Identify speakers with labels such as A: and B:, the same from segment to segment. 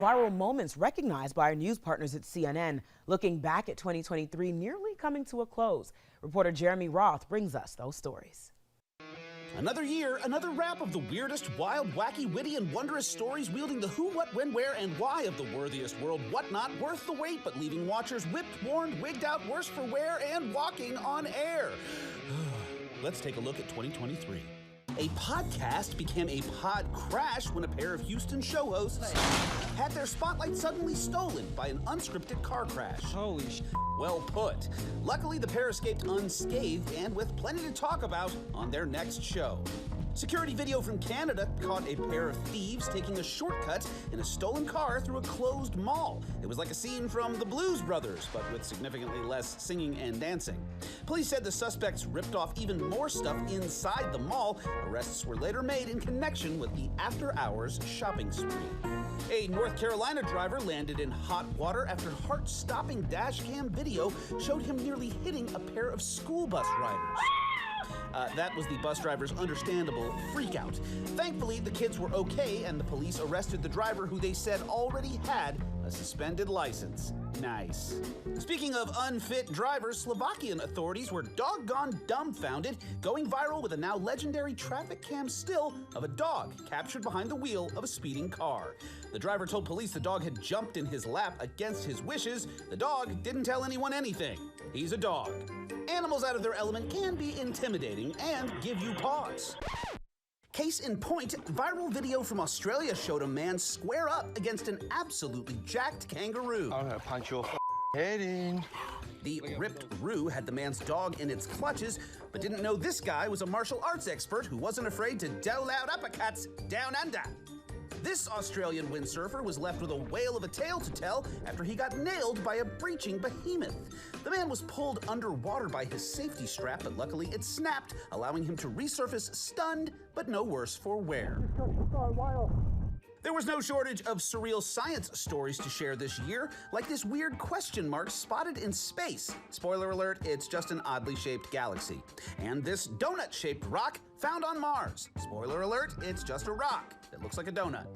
A: Viral moments recognized by our news partners at CNN, looking back at 2023 nearly coming to a close. Reporter Jeremy Roth brings us those stories.
B: Another year, another wrap of the weirdest, wild, wacky, witty, and wondrous stories wielding the who, what, when, where, and why of the worthiest world whatnot, worth the wait, but leaving watchers whipped, warned, wigged out, worse for wear, and walking on air. Let's take a look at 2023. A podcast became a pod crash when a pair of Houston show hosts had their spotlight suddenly stolen by an unscripted car crash.
C: Holy sh**.
B: Well put. Luckily, the pair escaped unscathed and with plenty to talk about on their next show. Security video from Canada caught a pair of thieves taking a shortcut in a stolen car through a closed mall. It was like a scene from the Blues Brothers, but with significantly less singing and dancing. Police said the suspects ripped off even more stuff inside the mall. Arrests were later made in connection with the after-hours shopping spree. A North Carolina driver landed in hot water after heart-stopping dash cam video showed him nearly hitting a pair of school bus riders. That was the bus driver's understandable freak-out. Thankfully, the kids were okay, and the police arrested the driver, who they said already had a suspended license. Nice. Speaking of unfit drivers, Slovakian authorities were doggone dumbfounded, going viral with a now legendary traffic cam still of a dog captured behind the wheel of a speeding car. The driver told police the dog had jumped in his lap against his wishes. The dog didn't tell anyone anything. He's a dog. Animals out of their element can be intimidating and give you pause. Case in point, viral video from Australia showed a man square up against an absolutely jacked kangaroo.
C: I'm gonna punch your head in.
B: The ripped roo had the man's dog in its clutches, but didn't know this guy was a martial arts expert who wasn't afraid to dole out uppercuts down under. This Australian windsurfer was left with a whale of a tale to tell after he got nailed by a breaching behemoth. The man was pulled underwater by his safety strap, but luckily it snapped, allowing him to resurface stunned, but no worse for wear. There was no shortage of surreal science stories to share this year, like this weird question mark spotted in space. Spoiler alert, it's just an oddly shaped galaxy. And this donut-shaped rock found on Mars. Spoiler alert, it's just a rock that looks like a donut.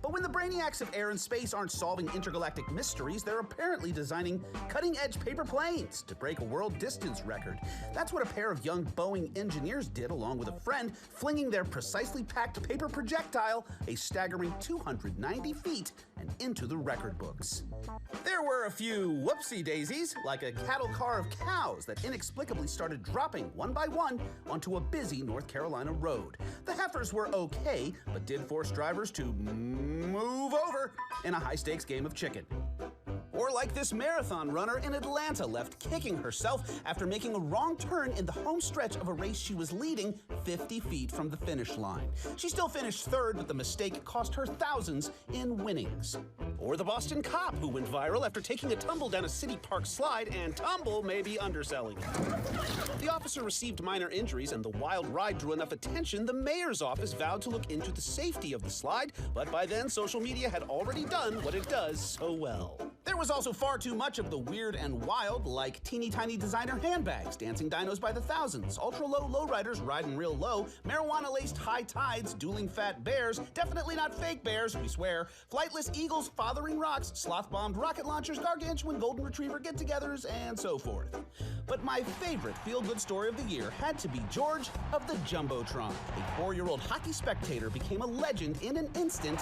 B: But when the brainiacs of air and space aren't solving intergalactic mysteries, they're apparently designing cutting-edge paper planes to break a world distance record. That's what a pair of young Boeing engineers did along with a friend, flinging their precisely packed paper projectile a staggering 290 feet and into the record books. There were a few whoopsie daisies, like a cattle car of cows that inexplicably started dropping one by one onto a busy North Carolina road. The heifers were okay, but did force drivers to move over in a high-stakes game of chicken. Or like this marathon runner in Atlanta left kicking herself after making a wrong turn in the home stretch of a race she was leading 50 feet from the finish line. She still finished third, but the mistake cost her thousands in winnings. Or the Boston cop who went viral after taking a tumble down a city park slide, and tumble may be underselling it. The officer received minor injuries, and the wild ride drew enough attention the mayor's office vowed to look into the safety of the slide, but by then social media had already done what it does so well. There was also far too much of the weird and wild, like teeny tiny designer handbags, dancing dinos by the thousands, ultra-low lowriders riding real low, marijuana-laced high tides, dueling fat bears, definitely not fake bears, we swear, flightless eagles fathering rocks, sloth-bombed rocket launchers, gargantuan golden retriever get-togethers, and so forth. But my favorite feel-good story of the year had to be George of the Jumbotron. A 4-year-old hockey spectator became a legend in an instant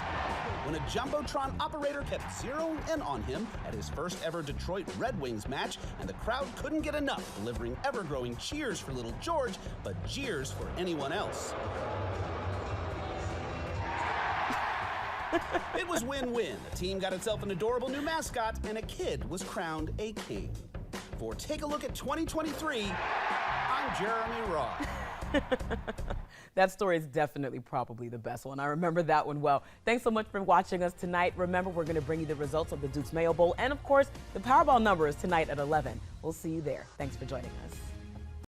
B: when a Jumbotron operator kept zeroing in on him at his first ever Detroit Red Wings match, and the crowd couldn't get enough, delivering ever-growing cheers for little George, but jeers for anyone else. It was win-win. A team got itself an adorable new mascot, and a kid was crowned a king. For Take a Look at 2023, I'm Jeremy Roth.
A: That story is definitely probably the best one. I remember that one well. Thanks so much for watching us tonight. Remember, we're going to bring you the results of the Duke's Mayo Bowl, and of course, the Powerball number is tonight at 11. We'll see you there. Thanks for joining us.